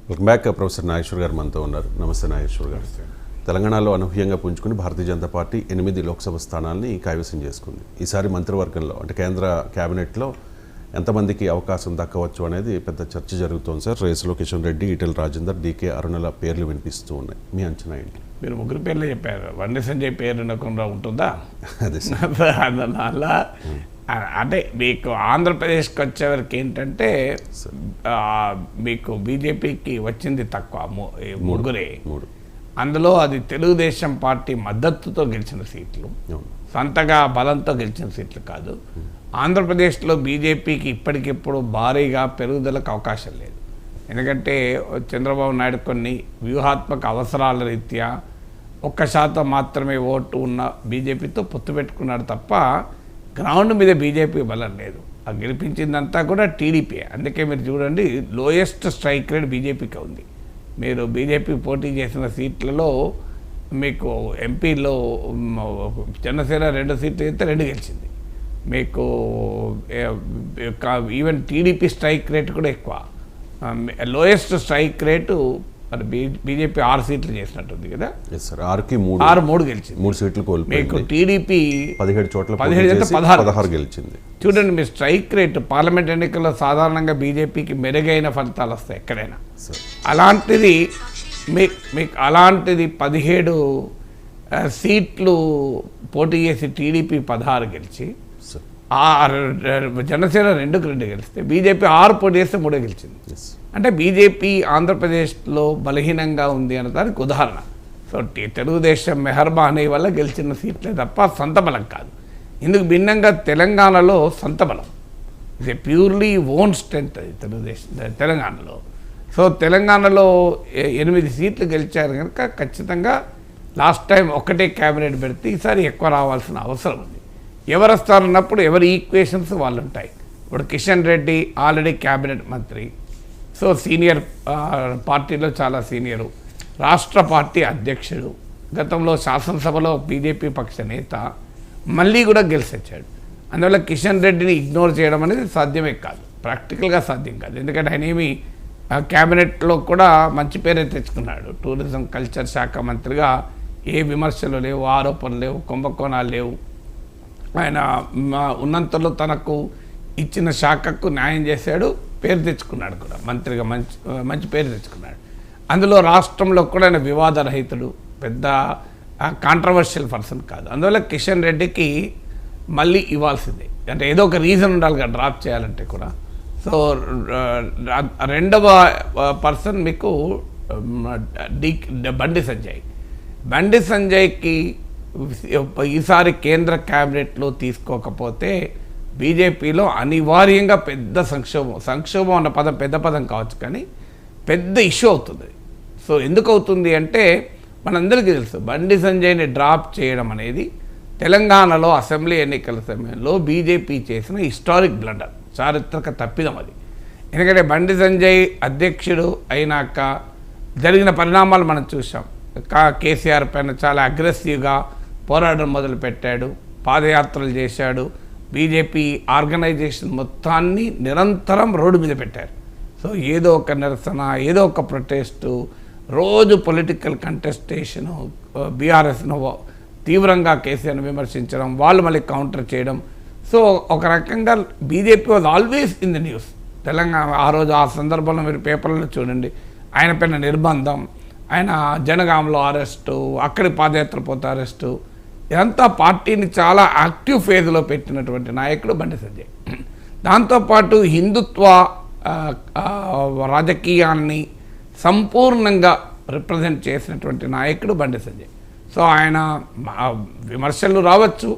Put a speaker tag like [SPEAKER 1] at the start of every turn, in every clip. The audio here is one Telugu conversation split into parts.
[SPEAKER 1] Welcome back. ప్రొఫెసర్ నాగేశ్వర్ గారు మనతో ఉన్నారు. నమస్తే నాగేశ్వర్ గారు. తెలంగాణలో అనూహ్యంగా పుంజుకుని భారతీయ జనతా పార్టీ 8 లోక్సభ స్థానాల్ని కైవసం చేసుకుంది. ఈసారి మంత్రివర్గంలో అంటే కేంద్ర క్యాబినెట్లో ఎంతమందికి అవకాశం దక్కవచ్చు అనేది పెద్ద చర్చ జరుగుతోంది సార్. రేసులో కిషన్ రెడ్డి, ఈటెల రాజేందర్, డీకే అరుణల పేర్లు వినిపిస్తూ ఉన్నాయి. మీ అంచనా ఏంటి?
[SPEAKER 2] మీరు ముగ్గురు పేర్లే చెప్పారు. బండి సంజయ్ పేరు వినకుండా ఉంటుందా?
[SPEAKER 1] అదే
[SPEAKER 2] అలా అంటే మీకు ఆంధ్రప్రదేశ్కి వచ్చేవరకు ఏంటంటే మీకు బీజేపీకి వచ్చింది తక్కువ, ముగ్గురే. అందులో అది తెలుగుదేశం పార్టీ మద్దతుతో గెలిచిన సీట్లు, సొంతగా బలంతో గెలిచిన సీట్లు కాదు. ఆంధ్రప్రదేశ్లో బీజేపీకి ఇప్పటికిప్పుడు భారీగా పెరుగుదలకు అవకాశం లేదు. ఎందుకంటే చంద్రబాబు నాయుడు కొన్ని వ్యూహాత్మక అవసరాల రీత్యా 1% మాత్రమే ఓటు ఉన్న బీజేపీతో పొత్తు పెట్టుకున్నాడు తప్ప గ్రౌండ్ మీద బీజేపీ బలం లేదు. ఆ గెలిపించిందంతా కూడా టీడీపీ. అందుకే మీరు చూడండి, లోయెస్ట్ స్ట్రైక్ రేట్ బీజేపీకి ఉంది. మీరు బీజేపీ పోటీ చేసిన సీట్లలో మీకు ఎంపీలో జనసేన 2 సీట్లు అయితే 2 గెలిచింది. మీకు ఈవెన్ టీడీపీ స్ట్రైక్ రేట్ కూడా ఎక్కువ. లోయెస్ట్ స్ట్రైక్ రేటు మరి బీజేపీ 6 సీట్లు చేసినట్టుంది కదా. 6 గెలిచింది,
[SPEAKER 1] 3 సీట్లు కోల్పోయింది.
[SPEAKER 2] మీకు టీడీపీ
[SPEAKER 1] 17 చోట్ల 16 గెలిచింది.
[SPEAKER 2] చూడండి, మీ స్ట్రైక్ రేటు పార్లమెంట్ ఎన్నికల్లో సాధారణంగా బీజేపీకి మెరుగైన ఫలితాలు వస్తాయి ఎక్కడైనా. అలాంటిది మీకు 17 సీట్లు పోటీ చేసి టీడీపీ 16 గెలిచి, జనసేన 2 గెలిస్తే బీజేపీ 6 పోటీ చేస్తే 3 గెలిచింది. అంటే బీజేపీ ఆంధ్రప్రదేశ్లో బలహీనంగా ఉంది అన్నదానికి ఉదాహరణ. సో తెలుగుదేశం మెహర్బానీ వల్ల గెలిచిన సీట్లే తప్ప సొంత బలం కాదు. ఇందుకు భిన్నంగా తెలంగాణలో సొంత బలం, ఇది ప్యూర్లీ ఓన్ స్ట్రెంత్ అది తెలంగాణలో. సో తెలంగాణలో 8 సీట్లు గెలిచారు కనుక ఖచ్చితంగా లాస్ట్ టైం ఒకటే క్యాబినెట్ పెడితే ఈసారి ఎక్కువ రావాల్సిన అవసరం ఉంది. ఎవరు వస్తారన్నప్పుడు ఎవరి ఈక్వేషన్స్ వాళ్ళు ఉంటాయి. ఇప్పుడు కిషన్ రెడ్డి ఆల్రెడీ క్యాబినెట్ మంత్రి, సో సీనియర్, పార్టీలో చాలా సీనియరు, రాష్ట్ర పార్టీ అధ్యక్షుడు, గతంలో శాసనసభలో బీజేపీ పక్ష నేత, మళ్ళీ కూడా గెలిచొచ్చాడు. అందువల్ల కిషన్ రెడ్డిని ఇగ్నోర్ చేయడం అనేది సాధ్యమే కాదు, ప్రాక్టికల్గా సాధ్యం కాదు. ఎందుకంటే ఆయన ఏమి క్యాబినెట్లో కూడా మంచి పేరే తెచ్చుకున్నాడు. టూరిజం కల్చర్ శాఖ మంత్రిగా ఏ విమర్శలు లేవు, ఆరోపణలు లేవు, కుంభకోణాలు లేవు. ఆయన ఉన్నంతలో తనకు ఇచ్చిన శాఖకు న్యాయం చేశాడు, పేరు తెచ్చుకున్నాడు కూడా, మంత్రిగా మంచి పేరు తెచ్చుకున్నాడు. అందులో రాష్ట్రంలో కూడా ఆయన వివాదరహితుడు, పెద్ద కాంట్రవర్షియల్ పర్సన్ కాదు. అందువల్ల కిషన్ రెడ్డికి మళ్ళీ ఇవ్వాల్సిందే. అంటే ఏదో ఒక రీజన్ ఉండాలి కదా డ్రాప్ చేయాలంటే కూడా. సో రెండవ పర్సన్ మీకు బండి సంజయ్కి ఈసారి కేంద్ర క్యాబినెట్లో తీసుకోకపోతే బీజేపీలో అనివార్యంగా పెద్ద సంక్షోభం అన్న పదం పెద్ద పదం కావచ్చు, కానీ పెద్ద ఇష్యూ అవుతుంది. సో ఎందుకు అవుతుంది అంటే మనందరికీ తెలుసు, బండి సంజయ్ని డ్రాప్ చేయడం అనేది తెలంగాణలో అసెంబ్లీ ఎన్నికల సమయంలో బీజేపీ చేసిన హిస్టారిక్ బ్లండర్, చారిత్రక తప్పిదం అది. ఎందుకంటే బండి సంజయ్ అధ్యక్షుడు అయినాక జరిగిన పరిణామాలు మనం చూసాం. కేసీఆర్ పైన చాలా అగ్రెసివ్గా పోరాటం మొదలుపెట్టాడు, పాదయాత్రలు చేశాడు, బీజేపీ ఆర్గనైజేషన్ మొత్తాన్ని నిరంతరం రోడ్డు మీద పెట్టారు. సో ఏదో ఒక నిరసన, ఏదో ఒక ప్రొటెస్టు, రోజు పొలిటికల్ కంటెస్టేషను, బీఆర్ఎస్ను తీవ్రంగా కేసీఆర్ను విమర్శించడం, వాళ్ళు మళ్ళీ కౌంటర్ చేయడం. సో ఒక రకంగా BJP was always in the news. Telangana ఆ సందర్భంలో మీరు పేపర్లో చూడండి, ఆయన పైన నిర్బంధం, ఆయన జనగాంలో అరెస్టు, అక్కడి పాదయాత్ర పోతే అరెస్టు, ఇదంతా పార్టీని చాలా యాక్టివ్ ఫేజ్లో పెట్టినటువంటి నాయకుడు బండి సంజయ్. దాంతోపాటు హిందుత్వ రాజకీయాన్ని సంపూర్ణంగా రిప్రజెంట్ చేసినటువంటి నాయకుడు బండి సంజయ్. సో ఆయన విమర్శలు రావచ్చు,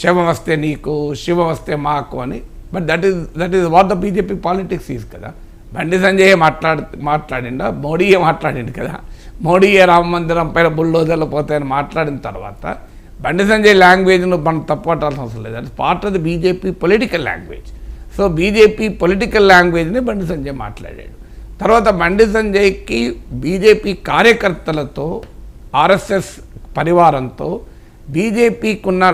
[SPEAKER 2] శవం వస్తే నీకు, శివ వస్తే మాకు అని, but that is what the BJP politics is కదా. బండి సంజయ్ మాట్లాడిండా, మోడీయే మాట్లాడిండు కదా. మోడీయే రామ మందిరం పైన బుల్డోజర్లు పోతాయని మాట్లాడిన తర్వాత బండి సంజయ్ లాంగ్వేజ్ను మనం తప్పట్టాల్సిన అవసరం లేదు. అది part of the BJP political language. So BJP political లాంగ్వేజ్ని బండి సంజయ్ మాట్లాడాడు. తర్వాత బండి సంజయ్కి బీజేపీ కార్యకర్తలతో, ఆర్ఎస్ఎస్ పరివారంతో, బీజేపీకి ఉన్న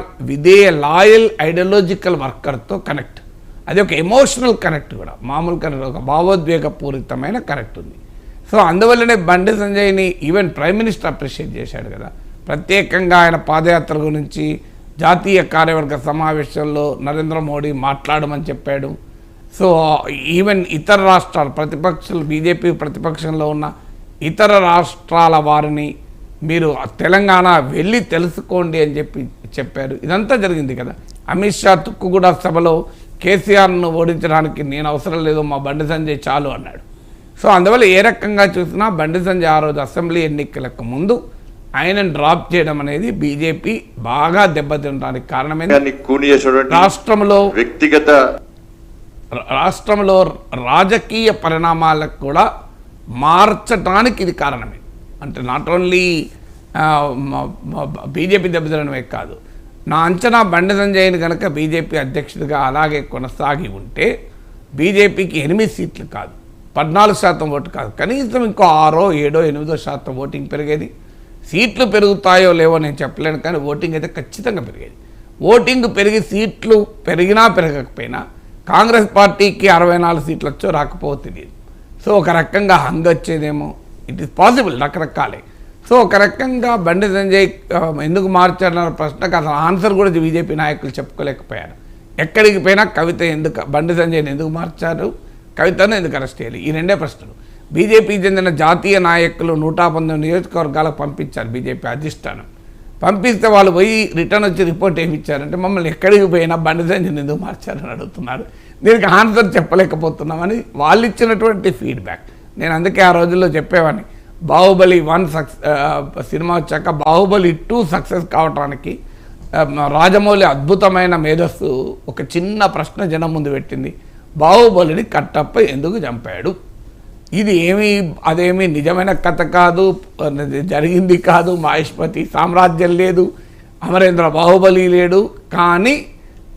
[SPEAKER 2] లాయల్ ఐడియాలజికల్ వర్కర్తో కనెక్ట్. అది ఒక ఎమోషనల్ కనెక్ట్ కూడా, మామూలు కనెక్ట్, ఒక భావోద్వేగపూరితమైన కనెక్ట్ ఉంది. సో అందువల్లనే బండి సంజయ్ని ఈవెన్ ప్రైమ్ మినిస్టర్ అప్రిషియేట్ చేశాడు కదా, ప్రత్యేకంగా ఆయన పాదయాత్ర గురించి జాతీయ కార్యవర్గ సమావేశంలో నరేంద్ర మోడీ మాట్లాడమని చెప్పాడు. సో ఈవెన్ ఇతర రాష్ట్రాలు ప్రతిపక్షాలు, బీజేపీ ప్రతిపక్షంలో ఉన్న ఇతర రాష్ట్రాల వారిని మీరు తెలంగాణ వెళ్ళి తెలుసుకోండి అని చెప్పారు. ఇదంతా జరిగింది కదా. అమిత్ షా తుక్కుగూడ సభలో కేసీఆర్ను ఓడించడానికి నేను అవసరం లేదు, మా బండి సంజయ్ చాలు అన్నాడు. సో అందువల్ల ఏ రకంగా చూసినా బండి సంజయ్ ఆ రోజు అసెంబ్లీ ఎన్నికలకు ముందు ఆయనను డ్రాప్ చేయడం అనేది బీజేపీ బాగా దెబ్బతినడానికి కారణమైంది. రాష్ట్రంలో రాజకీయ పరిణామాలకు కూడా మార్చడానికి ఇది కారణమే. అంటే నాట్ ఓన్లీ బీజేపీ దెబ్బతినడమే కాదు, నా అంచనా బండి సంజయ్ని కనుక బీజేపీ అధ్యక్షుడిగా అలాగే కొనసాగి ఉంటే బీజేపీకి 8 సీట్లు కాదు, 14% ఓటు కాదు, కనీసం ఇంకో 6, 7, 8% ఓటింగ్ పెరిగేది. సీట్లు పెరుగుతాయో లేవో నేను చెప్పలేను, కానీ ఓటింగ్ అయితే ఖచ్చితంగా పెరిగేది. ఓటింగ్ పెరిగి సీట్లు పెరిగినా పెరగకపోయినా కాంగ్రెస్ పార్టీకి 64 సీట్లు వచ్చో రాకపోతే తెలియదు. సో ఒక రకంగా హంగ్ వచ్చేదేమో, ఇట్ ఈస్ పాసిబుల్, రకరకాలే. సో ఒక రకంగా బండి సంజయ్ ఎందుకు మార్చారన్న ప్రశ్నకు అసలు ఆన్సర్ కూడా బీజేపీ నాయకులు చెప్పుకోలేకపోయారు. ఎక్కడికి పోయినా బండి సంజయ్ని ఎందుకు మార్చారు, కవితను ఎందుకు అరెస్ట్ చేయాలి, ఈ 2 ప్రశ్నలు. బీజేపీకి చెందిన జాతీయ నాయకులు 119 నియోజకవర్గాలకు పంపించారు బీజేపీ అధిష్టానం. పంపిస్తే వాళ్ళు పోయి రిటర్న్ వచ్చి రిపోర్ట్ ఏమి ఇచ్చారంటే మమ్మల్ని ఎక్కడికి పోయినా బండి సంజయ్ని ఎందుకు మార్చారని అడుగుతున్నారు. దీనికి ఆన్సర్ చెప్పలేకపోతున్నామని వాళ్ళు ఇచ్చినటువంటి ఫీడ్బ్యాక్. నేను అందుకే ఆ రోజుల్లో చెప్పేవాడిని, బాహుబలి 1 సినిమా వచ్చాక బాహుబలి 2 సక్సెస్ కావడానికి రాజమౌళి అద్భుతమైన మేధస్సు ఒక చిన్న ప్రశ్న జనం ముందు పెట్టింది, బాహుబలిని కట్టప్ప ఎందుకు చంపాడు. ఇది అదేమీ నిజమైన కథ కాదు, జరిగింది కాదు, మహేష్పతి సామ్రాజ్యం లేదు, అమరేంద్ర బాహుబలి లేడు. కానీ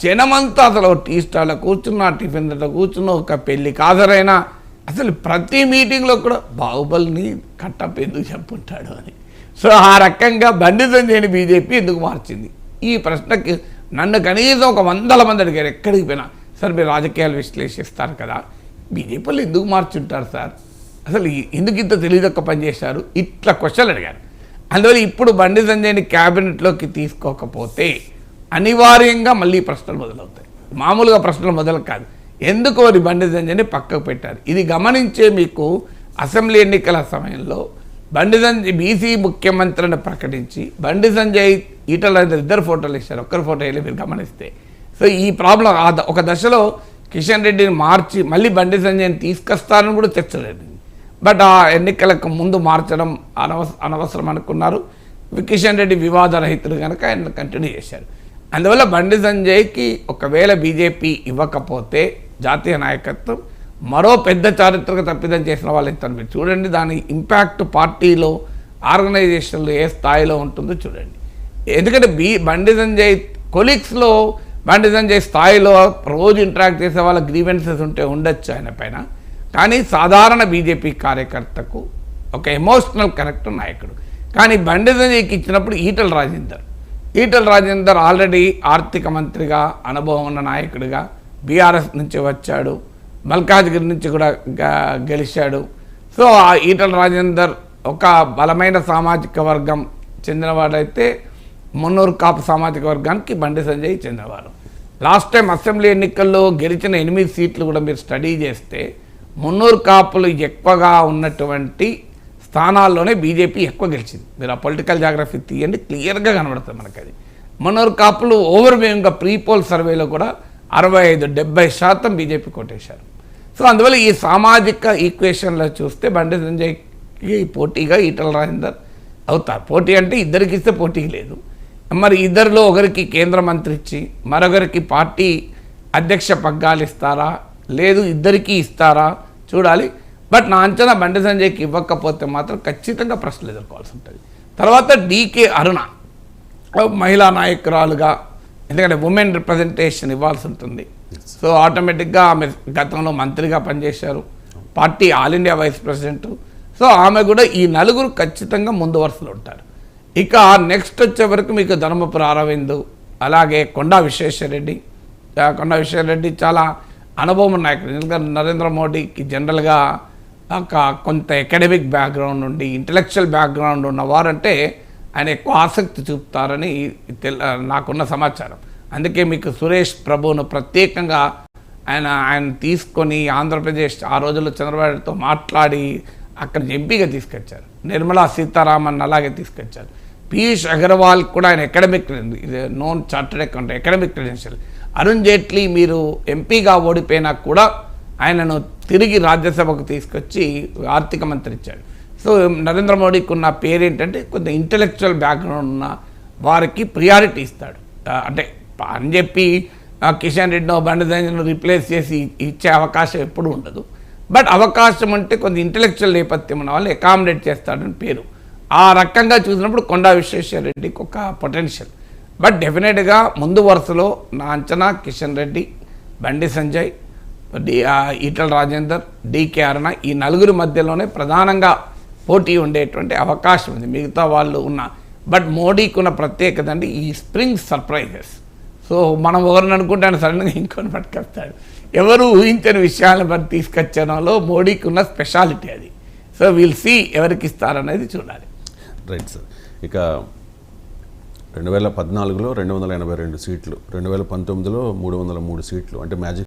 [SPEAKER 2] జనమంతా అసలు టీ స్టాల్లో కూర్చున్నా, టిఫిన్ దగ్గర కూర్చున్న, ఒక పెళ్ళికి హాజరైనా అసలు ప్రతి మీటింగ్లో కూడా బాహుబలిని కట్టప్ప ఎందుకు చెప్పుంటాడు అని. సో ఆ రకంగా బండి సంజయ్ని బీజేపీ ఎందుకు మార్చింది, ఈ ప్రశ్నకి నన్ను కనీసం ఒక 100 మంది అడిగారు ఎక్కడికి పోయినా. సార్ మీరు రాజకీయాలు విశ్లేషిస్తారు కదా, బీజేపీలో ఎందుకు మార్చుంటారు సార్, అసలు ఎందుకు ఇంత తెలియదొక్క పనిచేశారు, ఇట్లా క్వశ్చన్లు అడిగారు. అందువల్ల ఇప్పుడు బండి సంజయ్ని క్యాబినెట్లోకి తీసుకోకపోతే అనివార్యంగా మళ్ళీ ప్రశ్నలు మొదలవుతాయి. మామూలుగా ప్రశ్నలు మొదలు కాదు, ఎందుకు వారి బండి సంజయ్ని పక్కకు పెట్టారు. ఇది గమనించే మీకు అసెంబ్లీ ఎన్నికల సమయంలో బండి సంజయ్ బీసీ ముఖ్యమంత్రిని ప్రకటించి బండి సంజయ్ ఈటల 2 ఫోటోలు ఇచ్చారు, ఒక్కరి ఫోటో వేయలే మీరు గమనిస్తే. సో ఈ ప్రాబ్లం ఒక దశలో కిషన్ రెడ్డిని మార్చి మళ్ళీ బండి సంజయ్ని తీసుకొస్తారని కూడా తెచ్చలేదు. బట్ ఆ ఎన్నికలకు ముందు మార్చడం అనవసరం అనుకున్నారు. కిషన్ రెడ్డి వివాదరహితుడు కనుక ఆయన కంటిన్యూ చేశారు. అందువల్ల బండి సంజయ్కి ఒకవేళ బీజేపీ ఇవ్వకపోతే జాతీయ నాయకత్వం మరో పెద్ద చారిత్రక తప్పిదం చేసిన వాళ్ళు ఇస్తారు. మీరు చూడండి దాని ఇంపాక్ట్ పార్టీలో, ఆర్గనైజేషన్లో ఏ స్థాయిలో ఉంటుందో చూడండి. ఎందుకంటే బండి సంజయ్ కొలీగ్స్లో బండి సంజయ్ స్థాయిలో రోజు ఇంటరాక్ట్ చేసే వాళ్ళ గ్రీవెన్సెస్ ఉంటే ఉండొచ్చు ఆయన పైన, కానీ సాధారణ బీజేపీ కార్యకర్తకు ఒక ఎమోషనల్ కనెక్ట్ నాయకుడు. కానీ బండి సంజయ్కి ఇచ్చినప్పుడు ఈటల రాజేందర్ ఆల్రెడీ ఆర్థిక మంత్రిగా అనుభవం ఉన్న నాయకుడిగా బీఆర్ఎస్ నుంచి వచ్చాడు, మల్కాజ్గిరి నుంచి కూడా గెలిచాడు. సో ఆ ఈటల రాజేందర్ ఒక బలమైన సామాజిక వర్గం చెందినవాడైతే మున్నూరు కాపు సామాజిక వర్గానికి బండి సంజయ్ చెందినవారు. లాస్ట్ టైం అసెంబ్లీ ఎన్నికల్లో గెలిచిన 8 సీట్లు కూడా మీరు స్టడీ చేస్తే మున్నూరు కాపులు ఎక్కువగా ఉన్నటువంటి స్థానాల్లోనే బీజేపీ ఎక్కువ గెలిచింది. మీరు ఆ పొలిటికల్ జాగ్రఫీ తీయండి, క్లియర్గా కనబడుతుంది మనకు. అది మున్నూరు కాపులు ఓవర్వేయింగ్గా ప్రీపోల్ సర్వేలో కూడా 65-70% బీజేపీ కొట్టేశారు. సో అందువల్ల ఈ సామాజిక ఈక్వేషన్లో చూస్తే బండి సంజయ్కి పోటీగా ఈటల రాజేందర్ అవుతారు. పోటీ అంటే ఇద్దరికి ఇస్తే పోటీకి లేదు. మరి ఇద్దరిలో ఒకరికి కేంద్ర మంత్రి ఇచ్చి మరొకరికి పార్టీ అధ్యక్ష పగ్గాలు ఇస్తారా, లేదు ఇద్దరికీ ఇస్తారా చూడాలి. బట్ నా అంచనా బండి సంజయ్కి ఇవ్వకపోతే మాత్రం ఖచ్చితంగా ప్రశ్నలు ఎదుర్కోవాల్సి ఉంటుంది. తర్వాత డీకే అరుణ మహిళా నాయకురాలుగా, ఎందుకంటే ఉమెన్ రిప్రజెంటేషన్ ఇవ్వాల్సి ఉంటుంది. సో ఆటోమేటిక్గా ఆమె గతంలో మంత్రిగా పనిచేశారు, party all India vice president. So ఆమె కూడా ఈ 4 ఖచ్చితంగా ముందు వరుసలో ఉంటారు. ఇక నెక్స్ట్ వచ్చే వరకు మీకు ధర్మపురి అరవింద్, అలాగే కొండా విశ్వేశ్వరరెడ్డి చాలా అనుభవం నాయకుడు. ఎందుకంటే నరేంద్ర మోడీకి జనరల్గా కొంత అకాడమిక్ బ్యాక్గ్రౌండ్ నుండి ఇంటలెక్చువల్ బ్యాక్గ్రౌండ్ ఉన్నవారంటే ఆయన ఎక్కువ ఆసక్తి చూపుతారని నాకున్న సమాచారం. అందుకే మీకు సురేష్ ప్రభును ప్రత్యేకంగా ఆయన తీసుకొని ఆంధ్రప్రదేశ్ ఆ రోజుల్లో చంద్రబాబుతో మాట్లాడి అక్కడ ఎంపీగా తీసుకొచ్చారు. నిర్మలా సీతారామన్ అలాగే తీసుకొచ్చారు. పీయూష్ అగర్వాల్ కూడా ఆయన academic known chartered accountant academic credential. Arun Jaitley మీరు ఎంపీగా ఓడిపోయినా కూడా ఆయనను తిరిగి రాజ్యసభకు తీసుకొచ్చి ఆర్థిక మంత్రి ఇచ్చాడు. సో నరేంద్ర మోడీకి ఉన్న పేరేంటంటే కొంత ఇంటలెక్చువల్ బ్యాక్గ్రౌండ్ ఉన్న వారికి ప్రియారిటీ ఇస్తాడు. అంటే అని చెప్పి కిషన్ రెడ్డినో బండి సంజయ్ను రీప్లేస్ చేసి ఇచ్చే అవకాశం ఎప్పుడు ఉండదు. బట్ అవకాశం అంటే కొంత ఇంటలెక్చువల్ నేపథ్యం ఉన్న వాళ్ళు అకామిడేట్ చేస్తాడని పేరు. ఆ రకంగా చూసినప్పుడు కొండా విశ్వేశ్వర రెడ్డికి ఒక పొటెన్షియల్. బట్ డెఫినెట్గా ముందు వరుసలో నా అంచనా కిషన్ రెడ్డి, బండి సంజయ్, ఈటల రాజేందర్, డికే అరుణ ఈ నలుగురి మధ్యలోనే ప్రధానంగా పోటీ ఉండేటువంటి అవకాశం ఉంది. మిగతా వాళ్ళు ఉన్న బట్ మోడీకి ఉన్న ప్రత్యేకత అంటే ఈ స్ప్రింగ్ సర్ప్రైజెస్. సో మనం ఎవరిని అనుకుంటాను సడన్గా ఇంకొని పట్టుకొస్తాడు. ఎవరు ఊహించని విషయాలను బట్టి తీసుకొచ్చడంలో మోడీకి ఉన్న స్పెషాలిటీ అది. సో విల్ సీ ఎవరికి ఇస్తారనేది చూడాలి.
[SPEAKER 1] Right sir. ఇక 2014లో 282 సీట్లు, 2019లో 303 సీట్లు, అంటే మ్యాజిక్